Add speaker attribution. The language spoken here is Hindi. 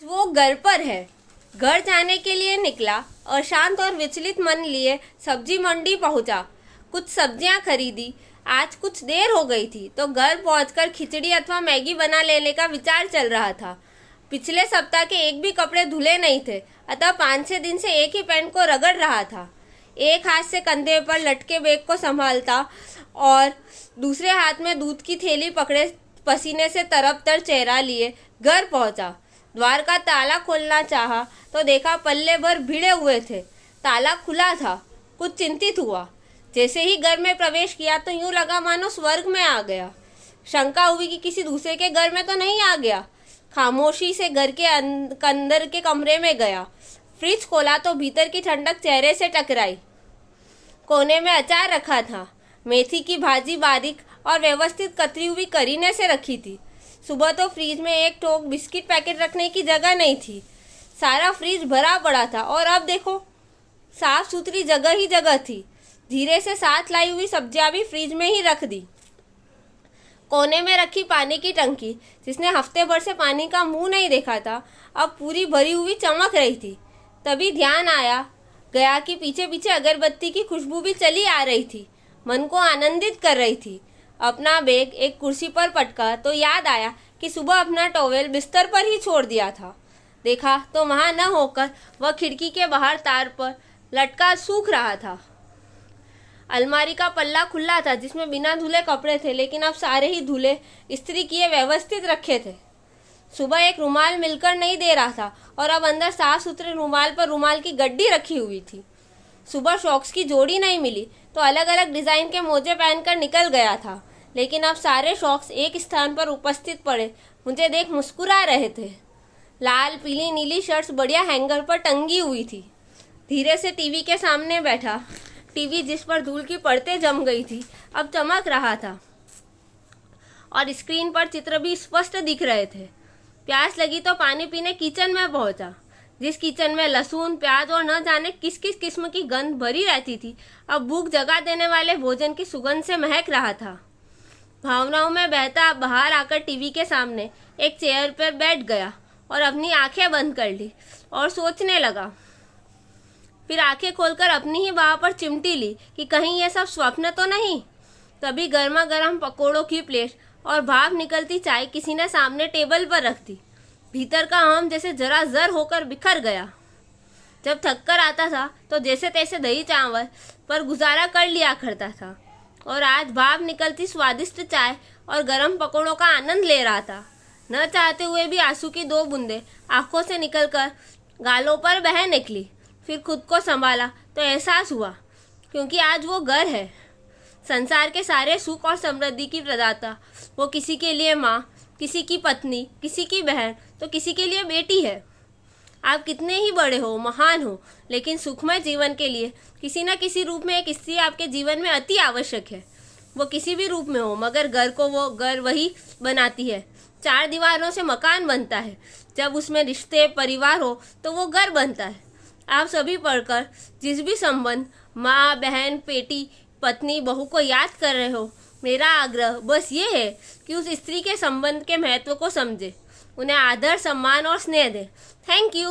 Speaker 1: वो घर पर है। घर जाने के लिए निकला। अशांत और विचलित मन लिए सब्जी मंडी पहुंचा। कुछ सब्जियां खरीदी। आज कुछ देर हो गई थी तो घर पहुंचकर खिचड़ी अथवा मैगी बना लेने का विचार चल रहा था। पिछले सप्ताह के एक भी कपड़े धुले नहीं थे, अतः 5-6 दिन से एक ही पैंट को रगड़ रहा था। एक हाथ से कंधे पर लटके बैग को संभालता और दूसरे हाथ में दूध की थैली पकड़े पसीने से तरबतर चेहरा लिए घर पहुंचा। द्वार का ताला खोलना चाहा तो देखा पल्ले भर भिड़े हुए थे। ताला खुला था। कुछ चिंतित हुआ। जैसे ही घर में प्रवेश किया तो यूं लगा मानो स्वर्ग में आ गया। शंका हुई कि किसी दूसरे के घर में तो नहीं आ गया। खामोशी से घर के अंदर के कमरे में गया। फ्रिज खोला तो भीतर की ठंडक चेहरे से टकराई। कोने में अचार रखा था। मेथी की भाजी बारीक और व्यवस्थित कतरी हुई करीने से रखी थी। सुबह तो फ्रिज में एक ठोक बिस्किट पैकेट रखने की जगह नहीं थी। सारा फ्रिज भरा पड़ा था और अब देखो साफ सुथरी जगह ही जगह थी। धीरे से साथ लाई हुई सब्जियां भी फ्रिज में ही रख दी। कोने में रखी पानी की टंकी, जिसने हफ्ते भर से पानी का मुंह नहीं देखा था, अब पूरी भरी हुई चमक रही थी। तभी ध्यान आया गया कि पीछे पीछे अगरबत्ती की खुशबू भी चली आ रही थी। मन को आनंदित कर रही थी। अपना बैग एक कुर्सी पर पटका तो याद आया कि सुबह अपना टॉवेल बिस्तर पर ही छोड़ दिया था। देखा तो वहां न होकर वह खिड़की के बाहर तार पर लटका सूख रहा था। अलमारी का पल्ला खुला था जिसमें बिना धुले कपड़े थे, लेकिन अब सारे ही धुले इस्त्री किए व्यवस्थित रखे थे। सुबह एक रुमाल मिलकर नहीं दे रहा था और अब अंदर साफ सुथरे रुमाल पर रुमाल की गड्डी रखी हुई थी। सुबह सॉक्स की जोड़ी नहीं मिली तो अलग अलग डिजाइन के मोजे पहनकर निकल गया था, लेकिन अब सारे सॉक्स एक स्थान पर उपस्थित पड़े मुझे देख मुस्कुरा रहे थे। लाल पीली नीली शर्ट्स बढ़िया हैंगर पर टंगी हुई थी। धीरे से टीवी के सामने बैठा। टीवी जिस पर धूल की परतें जम गई थी अब चमक रहा था और स्क्रीन पर चित्र भी स्पष्ट दिख रहे थे। प्यास लगी तो पानी पीने किचन में पहुंचा। जिस किचन में लहसुन प्याज और न जाने किस किस किस्म की गंध भरी रहती थी, अब भूख जगा देने वाले भोजन की सुगंध से महक रहा था। भावनाओं में बहता बाहर आकर टीवी के सामने एक चेयर पर बैठ गया और अपनी आंखें बंद कर ली और सोचने लगा। फिर आंखें खोलकर अपनी ही बाह पर चिमटी ली कि कहीं यह सब स्वप्न तो नहीं। तभी गर्मा गर्म पकोड़ों की प्लेट और भाप निकलती चाय किसी ने सामने टेबल पर रख दी। भीतर का हम जैसे जरा जर होकर बिखर गया। जब थक कर आता था तो जैसे तैसे दही चावल पर गुजारा कर लिया करता था, और आज भाप निकलती स्वादिष्ट चाय और गर्म पकोड़ों का आनंद ले रहा था। न चाहते हुए भी आंसू की 2 बूंदें आंखों से निकलकर गालों पर बह निकली। फिर खुद को संभाला तो एहसास हुआ, क्योंकि आज वो घर है, संसार के सारे सुख और समृद्धि की प्रदाता। वो किसी के लिए माँ, किसी की पत्नी, किसी की बहन तो किसी के लिए बेटी है। आप कितने ही बड़े हो, महान हो, लेकिन सुखमय जीवन के लिए किसी न किसी रूप में एक स्त्री आपके जीवन में अति आवश्यक है। वो किसी भी रूप में हो, मगर घर को वो घर वही बनाती है। 4 दीवारों से मकान बनता है, जब उसमें रिश्ते परिवार हो तो वो घर बनता है। आप सभी पढ़कर जिस भी संबंध माँ बहन बेटी पत्नी बहू को याद कर रहे हो, मेरा आग्रह बस ये है कि उस स्त्री के संबंध के महत्व को समझे, उन्हें आदर सम्मान और स्नेह दें। Thank you.